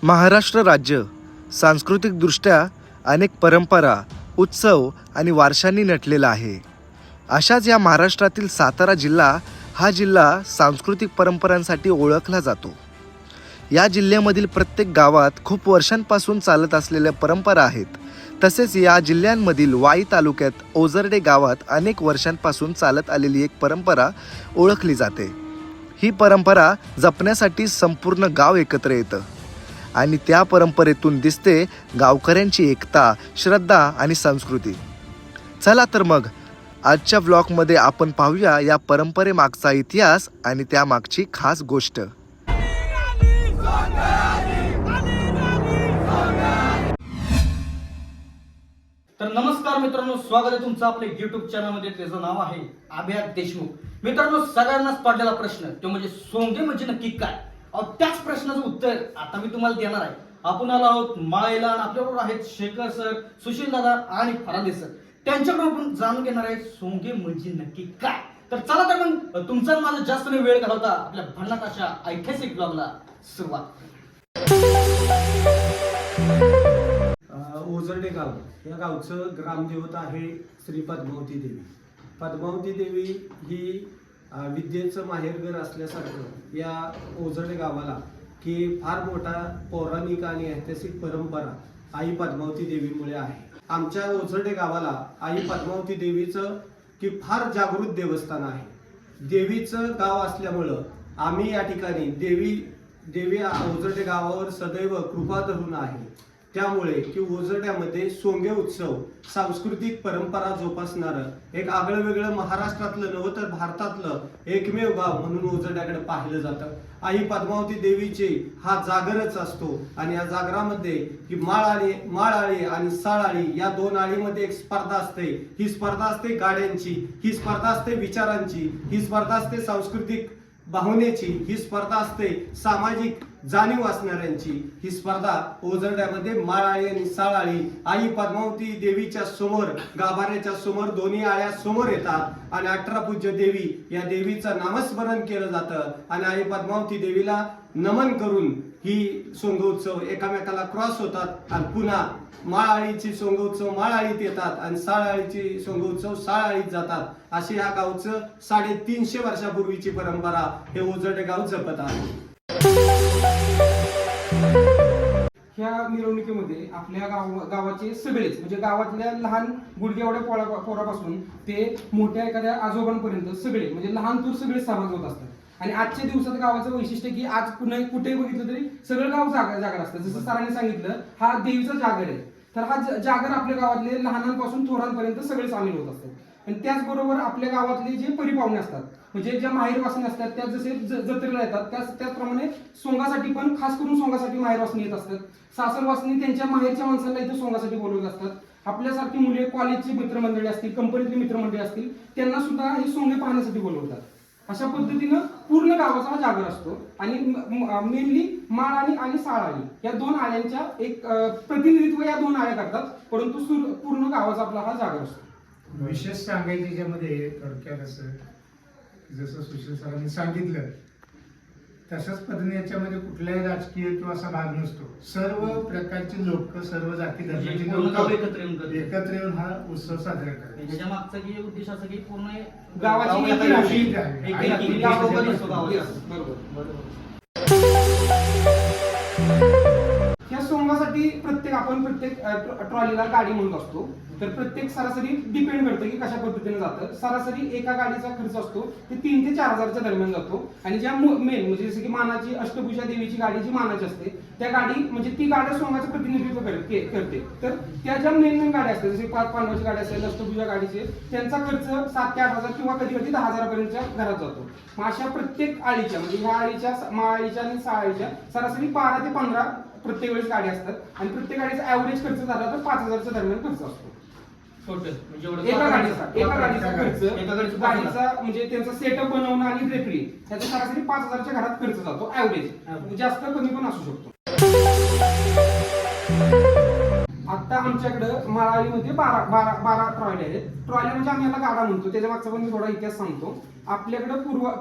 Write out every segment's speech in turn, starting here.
महाराष्ट्र राज्य सांस्कृतिकदृष्ट्या अनेक परंपरा, उत्सव आणि वारशांनी नटलेला आहे. अशाच या महाराष्ट्रातील सातारा जिल्हा हा जिल्हा सांस्कृतिक परंपरांसाठी ओळखला जातो. या जिल्ह्यामधील प्रत्येक गावात खूप वर्षांपासून चालत असलेल्या परंपरा आहेत. तसेच या जिल्ह्यांमधील वाई तालुक्यात ओझरडे गावात अनेक वर्षांपासून चालत आलेली एक परंपरा ओळखली जाते. ही परंपरा जपण्यासाठी संपूर्ण गाव एकत्र येतं आणि त्या परंपरेतून दिसते गावकऱ्यांची एकता, श्रद्धा आणि संस्कृती. चला तर मग आजच्या व्लॉगमध्ये आपण पाहूया या परंपरेमागचा इतिहास आणि त्यामागची खास गोष्ट. तर नमस्कार मित्रांनो, स्वागत आहे तुमचं आपल्या YouTube चॅनलमध्ये. त्याचं नाव आहे अभ्यास देशमुख. मित्रांनो, सगळ्यांनाच पडलेला प्रश्न तो म्हणजे सोंगे म्हणजे नक्की काय. त्याच प्रश्नाचं उत्तर आता मी तुम्हाला देणार आहे. आपण आलो आहोत माळेला आणि आपल्याबरोबर आहेत शेखर सर, सुशील दादा आणि फरांदे सर. त्यांच्याकडून आपण जाणून घेणार आहे सोंगे म्हणजे नक्की काय. तर चला तर मग तुमचा माझा जास्त नाही वेळ घालवता आपल्या भन्नाट अशा ऐतिहासिक ब्लॉगला सुरुवात. ओझरडे गाव या गावचं ग्रामदेवता आहे श्री पद्मावती देवी. पद्मावती देवी ही विद्येचं माहेरघर असल्यासारखं या ओझरडे गावाला की फार मोठा पौराणिक आणि ऐतिहासिक परंपरा आई पद्मावती देवीमुळे आहे. आमच्या ओझरडे गावाला आई पद्मावती देवीचं की फार जागृत देवस्थान आहे. देवीचं गाव असल्यामुळं आम्ही या ठिकाणी देवी ओझरडे गावावर सदैव कृपा धरून आहे. त्यामुळे की ओझरड्यामध्ये सोंगे उत्सव सांस्कृतिक परंपरा जोपासणारं एक आगळं वेगळं महाराष्ट्रातलं नव्हे तर भारतातलं एकमेव गाव म्हणून ओझरड्याकडे पाहिलं जातं. आई पद्मावती देवीचे हा जागरच असतो आणि या जागरामध्ये की माळआळी आणि साळआळी या दोन आळीमध्ये एक स्पर्धा असते. ही स्पर्धा असते गाड्यांची, ही स्पर्धा असते विचारांची, ही स्पर्धा असते सांस्कृतिक भावनेची, ही स्पर्धा असते सामाजिक जाणीव असणाऱ्यांची. ही स्पर्धा ओझरड्यामध्ये माळआळी आणि साळआळी आई पद्मावती देवीच्या समोर, गाभाऱ्याच्या समोर दोन्ही आळ्या समोर येतात आणि 18 पूज्य देवी या देवीचं नामस्मरण केलं जातं आणि आई पद्मावती देवीला नमन करून ही सोंगोत्सव एकामेकाला क्रॉस होतात आणि पुन्हा माळआळीची सोंगोत्सव माळआळीत येतात आणि साळआळीची सोंगोत्सव साळआळीत जातात. अशी ह्या गावचं 350 वर्षापूर्वीची परंपरा हे ओझरडे गाव जपत आहे. ह्या मिरवणुकीमध्ये आपल्या गावाचे सगळेच म्हणजे गावातल्या लहान गुडघे एवढ्या पोरापासून ते मोठ्या एखाद्या आजोबांपर्यंत सगळे म्हणजे लहान थोर सगळे सहभाग होत असतात. आणि आजच्या दिवसात गावाचं वैशिष्ट्य की आज कुठेही बघितलं तरी सगळं गाव जागर असतं. जसं सरांनी सांगितलं हा देवीचा जागर आहे. तर हा जागर आपल्या गावातले लहानांपासून थोरांपर्यंत सगळे सामील होत असतात. आणि त्याचबरोबर आपल्या गावातले जे परिपाहुणे असतात म्हणजे ज्या माहेरवासिनी असतात त्या जसे जत्रेला येतात त्याचप्रमाणे सोंगासाठी पण खास करून सोंगासाठी माहेरवासिनी येत असतात. सासरवासिनी त्यांच्या माहेरच्या माणसाला इथे सोंगासाठी बोलवत असतात. आपल्यासारखी मुले कॉलेजची मित्रमंडळी असतील, कंपनीतली मित्रमंडळी असतील, त्यांना सुद्धा हे सोंगे पाहण्यासाठी बोलवतात. अशा पद्धतीनं पूर्ण गावाचा हा जागर असतो. आणि मेनली माळ आणि साळआळी या दोन आळ्यांच्या एक प्रतिनिधित्व या दोन आळ्या करतात, परंतु पूर्ण गावाचा आपला हा जागर असतो. विशेष सांगायचं याच्यामध्ये थोडक्यात असं जसं सुशील सरांनी सांगितलं तशाच पद्धतीने याच्यामध्ये कुठलाही राजकीय किंवा असा भाग नसतो. सर्व प्रकारचे लोक, सर्व जाती धर्माचे लोक एकत्र येऊन हा उत्सव साजरा करतात. त्याच्या मागचा की उद्देश असं की पूर्ण गावाची या सोंगासाठी प्रत्येक ट्रॉलीला गाडी म्हणत असतो. तर प्रत्येक सरासरी डिपेंड करतं की कशा पद्धतीने जातं. सरासरी एका गाडीचा खर्च असतो ते 3 ते 4 हजारच्या दरम्यान जातो. आणि ज्या मेन म्हणजे जसं की मानाची अष्टभुजा देवीची गाडी जी मानाची असते त्या गाडी म्हणजे ती गाड्या सोंगाचं प्रतिनिधित्व करते. तर त्या ज्या मेन गाड्या असतात जसे 5 पांडवाची गाडी असेल, अष्टभुजा गाडीचे, त्यांचा खर्च 7 ते 8 हजार किंवा कधी कधी 10 हजारापर्यंतच्या घरात जातो. मग अशा प्रत्येक आळीच्या म्हणजे ह्या आळीच्या, माळीच्या आणि साळीच्या सरासरी 12 ते 15 प्रत्येक वेळेस गाडी असतात. आणि प्रत्येक गाडीचा ऍव्हरेज खर्च झाला तर 5 हजारच्या दरम्यान खर्च असतो टोटल. एका गाडीचा खर्च, गाडीचा म्हणजे त्यांचा सेटअप बनवणं आणि ड्रेपरी त्याचा सरासरी 5 हजारच्या घरात खर्च जातो ऍव्हरेज. जास्त कमी पण असू शकतो. आता आमच्याकडे माळाळीमध्ये 12 ट्रॉली आहेत. ट्रॉली म्हणजे आम्ही याला गाडा म्हणतो. त्याच्या मागचा पण मी थोडा इतिहास सांगतो. आपल्याकडे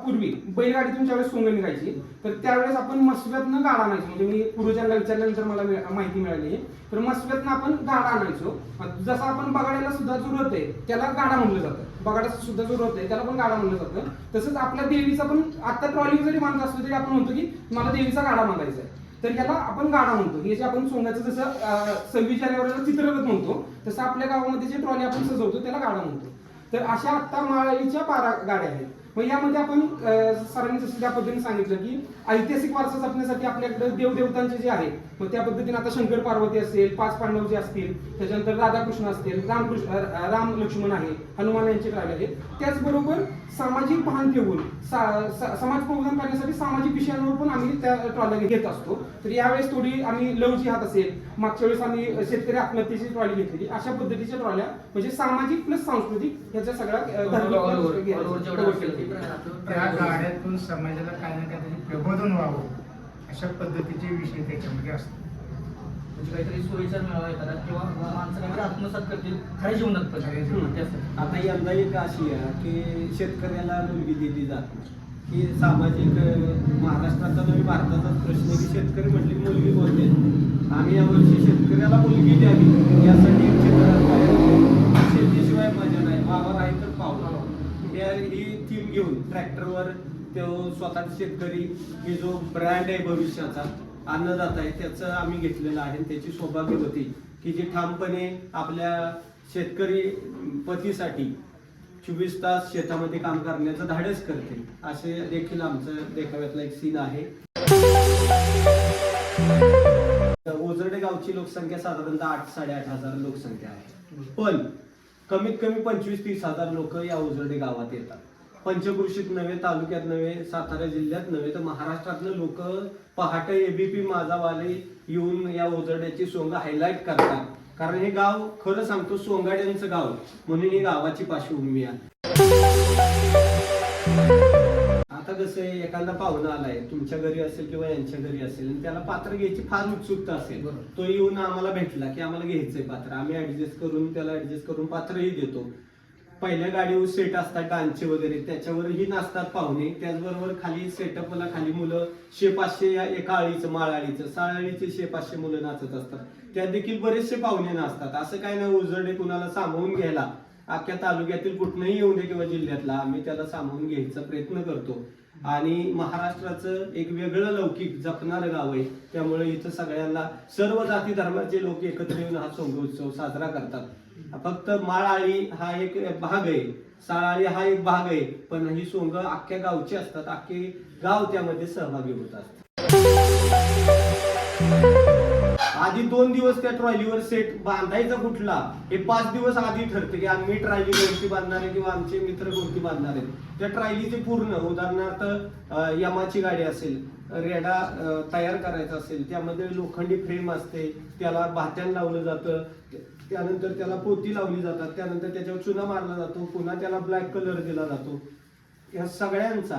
पूर्वी बैलगाडीतून ज्यावेळेस सोंग निघायची तर त्यावेळेस आपण मसव्यातनं गाडा आणायचो. म्हणजे मी पूर्वजांना विचारल्यानंतर मला माहिती मिळाली. तर मसव्यातनं आपण गाडा आणायचो. जसं आपण बगाड्याला सुद्धा जो रथ आहे त्याला गाडा म्हणलं जातं, बगाड्याचा सुद्धा जो रथ आहे त्याला पण गाडा म्हणलं जातं. तसंच आपल्या देवीचा पण आता ट्रॉली जरी बांधत असलो तरी आपण म्हणतो की मला देवीचा गाडा बांधायचा आहे, तर याला आपण गाडा म्हणतो. हे जे आपण सोंगाचं जसं 26 जानेवारीला चित्ररथ म्हणतो तसं आपल्या गावामध्ये जे ट्रॉली आपण सजवतो त्याला गाडा म्हणतो. तर अशा आता माळाईच्या 12 गाड्या आहेत. मग यामध्ये आपण सरांनी जसं त्या पद्धतीने सांगितलं की ऐतिहासिक वारसा जपण्यासाठी आपल्याकडे देवदेवतांचे जे आहे मग त्या पद्धतीने आता शंकर पार्वती असेल, 5 पांडव जे असतील, त्याच्यानंतर राधाकृष्ण असतील, राम लक्ष्मण आहे, हनुमान यांचे ट्रॉली आहेत. त्याचबरोबर सामाजिक भान ठेवून समाज प्रबोधन करण्यासाठी सामाजिक विषयांवर पण आम्ही त्या ट्रॉल्या घेत असतो. तर यावेळेस थोडी आम्ही लव जिहाद असेल, मागच्या वेळेस आम्ही शेतकरी आत्महत्येची ट्रॉली घेतलेली, अशा पद्धतीच्या ट्रॉल्या म्हणजे सामाजिक प्लस सांस्कृतिक याच्या सगळ्या त्या गाड्यातून समाजाला काही ना काहीतरी प्रबोधन व्हावं अशा पद्धतीचे विषय त्याच्यामध्ये असतात. म्हणजे काहीतरी सोयीचा मिळावा एखादा किंवा माणसं काहीतरी आत्मसात करतील खऱ्या जीवनात पण. आता यंदा एक अशी आहे की शेतकऱ्याला मुलगी दिली जात नाही. ही सामाजिक महाराष्ट्राचा नव्हे भारताचाच प्रश्न आहे की शेतकरी म्हटली मुलगी कोणते. आम्ही यावर्षी शेतकऱ्याला मुलगी द्यावी यासाठी एक चित्र शेतीशिवाय मजा नाही, वावर आहे तर पावला ही थीम घेऊन ट्रॅक्टरवर तो स्वतः शेतकरी ही जो ब्रँड आहे भविष्याचा अन्नदाता आहे त्याचं आम्ही घेतलेलं आहे. त्याची सौभाग्य होती की जी ठामपणे आपल्या शेतकरी पतीसाठी 24 तास शेतामध्ये काम करण्याचं धाडस करते. असे देखील आमचं देखाव्यातला एक सीन आहे. ओझरडे गावची लोकसंख्या साधारणतः 8-8.5 हजार लोकसंख्या आहे. पण कमीत कमी 25-30 हजार लोक या ओझरडे गावात येतात. पंचक्रोशीत नव्हे, तालुक्यात नव्हे, सातारा जिल्ह्यात नव्हे तर महाराष्ट्रातलं लोक पहाटे एबीपी माझावाले येऊन या ओझरड्याची सोंग हायलाईट करतात. कारण हे गाव खरं सांगतो सोंगाड्यांचं गाव म्हणून ही गावाची पार्श्वभूमी आहे. आता कसं आहे, एखादा पाहुणा आलाय तुमच्या घरी असेल किंवा यांच्या घरी असेल आणि त्याला पात्र घ्यायची फार उत्सुकता असेल, तो येऊन आम्हाला भेटला की आम्हाला घ्यायचंय पात्र, आम्ही ऍडजस्ट करून त्याला ऍडजस्ट करून पात्रही देतो. पहिल्या गाडीवर सेट असतात डान्सचे वगैरे, त्याच्यावरही नाचतात पाहुणे. त्याचबरोबर खाली सेटअपला खाली मुलं 100-500 या एका आळीचं माळाळीचं 6 आळीचे 100-500 मुलं नाचत असतात. त्यात देखील बरेचसे पाहुणे नाचतात. असं काय नाही ओझरडे कुणाला सामावून घ्यायला, अख्ख्या तालुक्यातील कुठनंही येऊ दे किंवा जिल्ह्यातला आम्ही त्याला सामावून घ्यायचा प्रयत्न करतो. आणि महाराष्ट्राचं एक वेगळं लौकिक जपणारं गाव आहे, त्यामुळे इथं सगळ्यांना सर्व जाती धर्माचे लोक एकत्र येऊन हा सोंग उत्सव साजरा करतात. फक्त माळाळी हा एक भाग आहे, साळाळी हा एक भाग आहे, पण ही सोंग अख्ख्या गावची असतात. अख्खे गाव त्यामध्ये सहभागी होतात. आधी 2 दिवस त्या ट्रॉलीवर सेट बांधायचा कुठला हे 5 दिवस आधी ठरते की आम्ही ट्रॉली कोणती बांधणार आहे किंवा आमचे मित्र कोणती बांधणार आहेत. त्या ट्रॉलीचे पूर्ण उदाहरणार्थ यमाची गाडी असेल, रेडा तयार करायचा असेल, त्यामध्ये लोखंडी फ्रेम असते, त्याला भात्यान लावलं जातं, त्यानंतर त्याला पोती लावली जातात, त्यानंतर त्याच्यावर चुना मारला जातो, पुन्हा त्याला ब्लॅक कलर दिला जातो. या सगळ्यांचा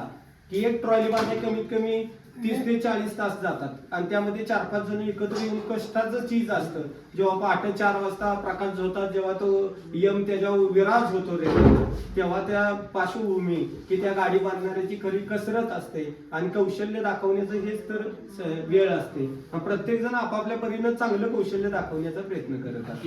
की एक ट्रॉली बांधाय कमीत कमी 30 ते 40 तास जातात आणि त्यामध्ये 4-5 जण एकत्र येऊन कष्टाचं चीज असतं. जेव्हा पहाटे 4 वाजता प्रकाश होतात, जेव्हा तो यम त्याच्यावर विराज होतो रे, तेव्हा त्या पार्श्वभूमी की त्या गाडी बांधणाऱ्याची खरी कसरत असते आणि कौशल्य दाखवण्याचं हेच तर वेळ असते. प्रत्येक जण आपापल्या परीनं चांगलं कौशल्य दाखवण्याचा प्रयत्न करत असतात.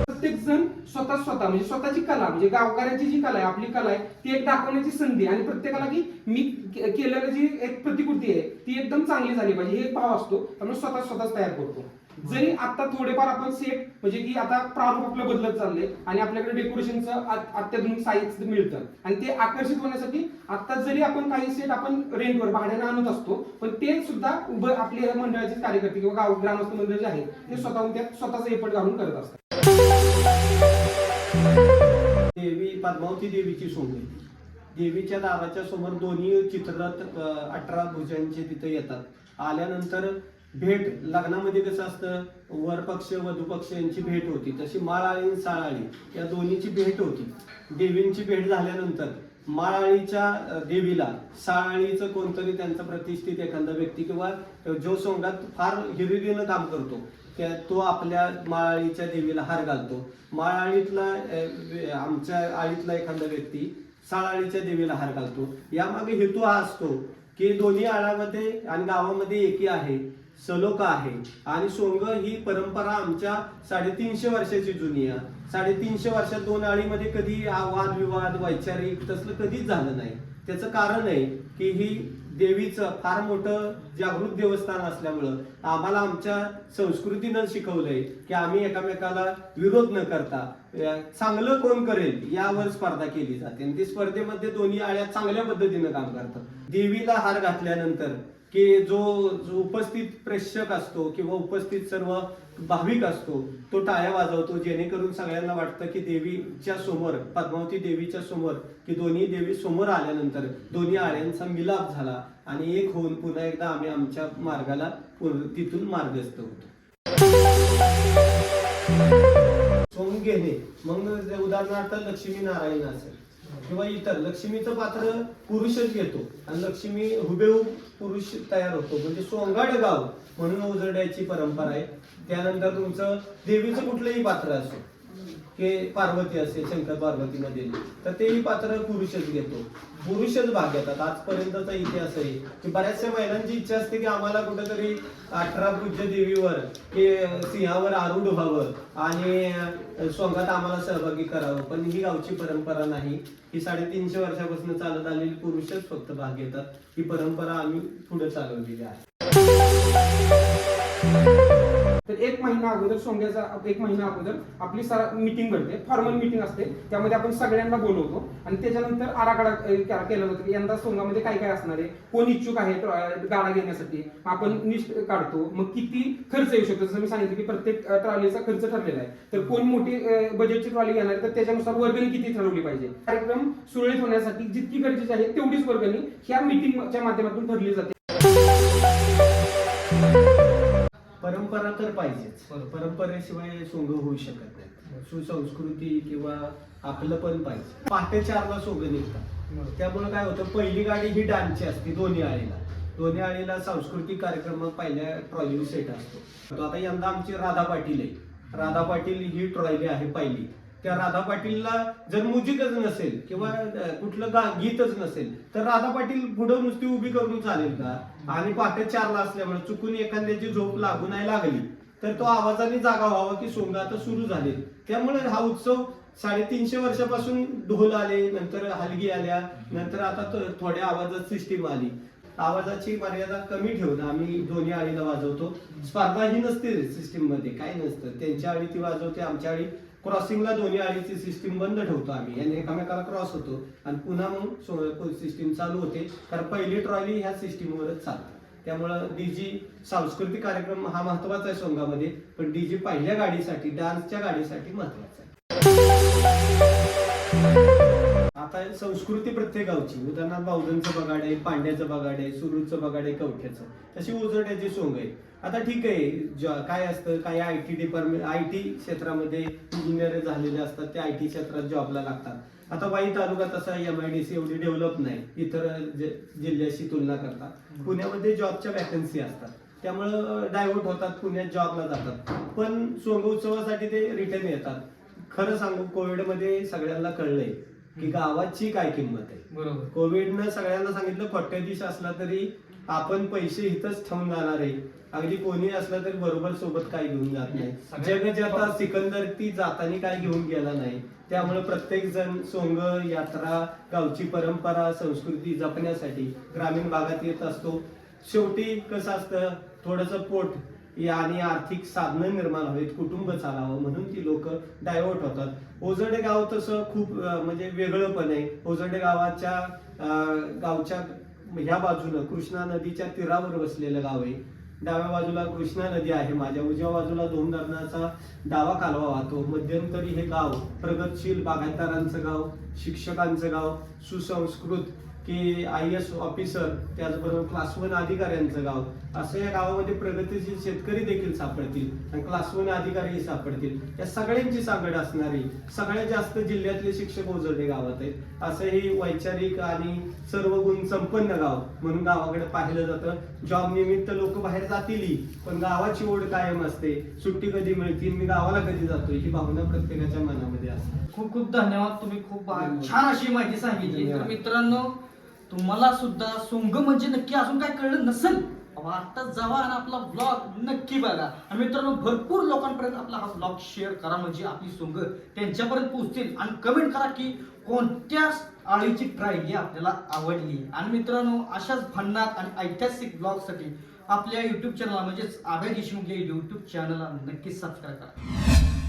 प्रत्येक जण स्वतः म्हणजे स्वतःची कला म्हणजे गावकऱ्यांची जी कला आहे, आपली कला आहे ती एक दाखवण्याची संधी आणि प्रत्येकाला की मी केलेलं जी एक प्रतिकृती आहे ती एकदम चांगली झाली पाहिजे हे एक भाव असतो. त्यामुळे स्वतःच तयार करतो. जरी आता थोडेफार आपण सेट म्हणजे की आता प्रारूप आपलं बदलत चाललंय आणि आपल्याकडे डेकोरेशनचं अत्याधुनिक साहित्य मिळतं आणि ते आकर्षित होण्यासाठी आता जरी आपण काही सेट आपण रेंटवर भाड्याने आणत असतो, पण ते सुद्धा उभं आपले मंडळाचे कार्यकर्ते किंवा गाव ग्रामस्थ मंडळ जे आहे ते स्वतःहून त्यात स्वतःचा एफर्ट घालून करत असतात. देवी पद्मावती देवीची सोंग आहे. देवीच्या दाराच्या समोर दोन्ही चित्ररथ 18 भुजांचे तिथे येतात. आल्यानंतर भेट लग्नामध्ये कसं असतं, वर पक्ष वधू पक्ष यांची भेट होती, तशी माळाळी आणि साळाळी या दोन्हीची भेट होती. देवींची भेट झाल्यानंतर माळाळीच्या देवीला साळाळीचं कोणतरी त्यांचा प्रतिष्ठित एखादा व्यक्ती किंवा जो सोंगात फार हिरिरीनं काम करतो तो आपल्या माळाळीच्या देवीला हार घालतो. माळाळीतला आमच्या आळीतला एखादा व्यक्ती साळाळीच्या देवीला हार घालतो. यामागे हेतू हा असतो की दोन्ही आळामध्ये आणि गावामध्ये एकी आहे, सलोखा आहे. आणि सोंग ही परंपरा आमच्या 350 वर्षाची जुनी आहे. 350 वर्षात दोन आळीमध्ये कधी वादविवाद वैचारिक तसलं कधीच झालं नाही. त्याचं कारण आहे की ही देवीचं फार मोठं जागृत देवस्थान असल्यामुळं आम्हाला आमच्या संस्कृतीनं शिकवलंय की आम्ही एकमेकाला विरोध न करता चांगलं कोण करेल यावर स्पर्धा केली जाते. आणि ती स्पर्धेमध्ये दोन्ही आळ्या चांगल्या पद्धतीनं काम करतात. देवीला हार घातल्यानंतर की जो उपस्थित प्रेक्षक असतो किंवा उपस्थित सर्व भाविक असतो तो टाळ्या वाजवतो, जेणेकरून सगळ्यांना वाटतं की देवीच्या समोर, पद्मावती देवीच्या समोर, की दोन्ही देवी समोर आल्यानंतर दोन्ही आळ्यांचा मिलाप झाला आणि एक होऊन पुन्हा एकदा आम्ही आमच्या मार्गाला तिथून मार्गस्थ होतो. सोंग घेणे मग उदाहरणार्थ लक्ष्मी नारायण असेल किंवा इतर लक्ष्मीचं पात्र पुरुषच घेतो आणि लक्ष्मी हुबेहूब पुरुष तयार होतो. म्हणजे सोंगाड गाव म्हणून उजळण्याची परंपरा आहे. त्यानंतर तुमचं देवीचं कुठलंही पात्र असो, की पार्वती असेल शंकर पार्वती मध्ये, तर तेही पात्र पुरुषच घेतो, पुरुषच भाग घेतात. आजपर्यंतचा इतिहास आहे की बऱ्याचशा महिलांची इच्छा असते की आम्हाला कुठेतरी 18 पूज्य देवीवर की सिंहावर आरूढ व्हावं आणि सोंगात आम्हाला सहभागी करावं. पण ही गावची परंपरा नाही. ही 350 वर्षापासून चालत आलेली पुरुषच फक्त भाग घेतात. ही परंपरा आम्ही पुढे चालवलेली आहे. तर एक महिना अगोदर सोंग्याचा एक महिना अगोदर आपली मीटिंग भरते, फॉर्मल मीटिंग असते. त्यामध्ये आपण सगळ्यांना बोलवतो आणि त्याच्यानंतर आराखडा केला जातो की यंदा सोंगामध्ये काय काय असणार आहे, कोण इच्छुक आहे गाडा घेण्यासाठी, आपण लिस्ट काढतो. मग किती खर्च येऊ शकतो, जसं मी सांगितलं की प्रत्येक ट्रॉलीचा खर्च ठरलेला आहे. तर कोण मोठी बजेटची ट्रॉली घेणार आहे तर त्याच्यानुसार वर्गणी किती ठरवली पाहिजे. कार्यक्रम सुरळीत होण्यासाठी जितकी गरजेची आहे तेवढीच वर्गणी ह्या मीटिंगच्या माध्यमातून ठरली जाते. परंपरा तर पाहिजेच, परंपरेशिवाय सोंग होऊ शकत नाही. सुसंस्कृती किंवा आपलं पण पाहिजे. पहाटे 4ला सोंग निघतात. त्यामुळे काय होतं, पहिली गाडी ही डान्सची असते दोन्ही आळीला सांस्कृतिक कार्यक्रम पहिल्या ट्रॉली सेट असतो. आता यंदा आमची राधा पाटील आहे. राधा पाटील ही ट्रॉली आहे पहिली. त्या राधा पाटीलला जर म्युझिकच नसेल किंवा कुठलं गीतच नसेल तर राधा पाटील पुढे नुसती उभी करून चालेल का. आणि पहाटे 4ला असल्यामुळे चुकून एखाद्याची झोप लागू नाही लागली तर तो आवाजाने जागा व्हावा की सोंग आता सुरू झाले. त्यामुळे हा उत्सव 350 वर्षापासून ढोल आले, नंतर हलगी आल्या, नंतर आता थोड्या आवाजात सिस्टीम आली. आवाजाची मर्यादा कमी ठेवून आम्ही दोन्ही आळीला वाजवतो. स्पर्धा ही नसते सिस्टीम मध्ये, काय नसतं. त्यांच्या आळी ती वाजवते, आमच्या आळी क्रॉसिंगला दोन्ही आळीची सिस्टीम बंद ठेवतो आम्ही आणि एकामेकाला क्रॉस होतो आणि पुन्हा मग सिस्टीम चालू होते. कारण पहिली ट्रॉली ह्या सिस्टीमवरच चालते. त्यामुळं डीजी सांस्कृतिक कार्यक्रम हा महत्वाचा आहे सोंगामध्ये, पण डीजी पहिल्या गाडीसाठी, डान्सच्या गाडीसाठी महत्वाचा आहे. आता संस्कृती प्रत्येक गावची, उदाहरणार्थ बावधनचं बगाड आहे, पांड्याचं बगाड आहे, सुरूचं बगाड आहे, कवठ्याचं, तशी उजरड्याची सोंग आहे. आता ठीक आहे, काय असतं, काही IT डिपार्टमेंट, IT क्षेत्रामध्ये इंजिनियर झालेले असतात, ते IT क्षेत्रात जॉबला लागतात. आता वाई तालुका तसा MIDC एवढी डेव्हलप नाही इतर जिल्ह्याशी तुलना करता. पुण्यामध्ये जॉबच्या वॅकन्सी असतात, त्यामुळं डायव्हर्ट होतात, पुण्यात जॉबला जातात. पण सोंग उत्सवासाठी ते रिटर्न येतात. खरं सांगू, कोविडमध्ये सगळ्यांना कळलंय की गावाची काय किंमत आहे. बरोबर. कोविडनं सगळ्यांना सांगितलं कोट्याधीश असला तरी आपण पैसे इथंच ठेवून जाणार आहे. अगदी कोणी असलं तरी बरोबर सोबत काय घेऊन जात नाही. जग जाता सिकंदर ती जातानी काय घेऊन गेला नाही. त्यामुळे प्रत्येक जण सोंग यात्रा, गावची परंपरा, संस्कृती जपण्यासाठी ग्रामीण भागात येत असतो. शेवटी कसं असतं, थोडंसं पोट आणि आर्थिक साधनं निर्माण व्हावीत, कुटुंब चालावं म्हणून ती लोक डायव्हर्ट होतात. ओझरडे गाव तसं खूप म्हणजे वेगळं पण आहे. ओझरडे गावच्या ह्या बाजूनं कृष्णा नदीच्या तीरावर बसलेलं गाव आहे. डाव्या बाजूला कृष्णा नदी आहे, माझ्या उजव्या बाजूला दोन धरणाचा डावा कालवा वाहतो. मध्यंतरी हे गाव प्रगतशील बागायतदारांचं गाव, शिक्षकांचं गाव, सुसंस्कृत की IAS ऑफिसर, त्याचबरोबर क्लास 1 अधिकाऱ्यांचं गाव, असं या गावामध्ये प्रगतीशील शेतकरी देखील सापडतील आणि क्लास 1 अधिकारीही सापडतील. या सगळ्यांची सांगड असणारी सगळ्यात जास्त जिल्ह्यातले शिक्षक ओझरडे गावात आहेत. असं ही वैचारिक आणि सर्व गुण संपन्न गाव म्हणून गावाकडे पाहिलं जातं. जॉब निमित्त लोक बाहेर जातील, पण गावाची ओढ कायम असते. सुट्टी कधी मिळतील, मी गावाला कधी जातोय, ही भावना प्रत्येकाच्या मनामध्ये असते. खूप खूप धन्यवाद. तुम्ही खूप छान अशी माहिती सांगितली. तर धन्यवाद. मित्रांनो, तुम्हाला सुद्धा सोंग म्हणजे नक्की अजून काय कळलं नसेल, आता जावा आणि आपला ब्लॉग नक्की बघा. आणि मित्रांनो, भरपूर लोकांपर्यंत आपला हा ब्लॉग शेअर करा, म्हणजे आपली सोंग त्यांच्यापर्यंत पोहोचतील. आणि कमेंट करा की कोणत्या आळीची ट्राय आपल्याला आवडली. आणि मित्रांनो, अशाच भन्नाट आणि ऐतिहासिक ब्लॉगसाठी आपल्या युट्यूब चॅनलला म्हणजेच आभ्या देशमुख या युट्यूब चॅनलला नक्की सबस्क्राईब करा.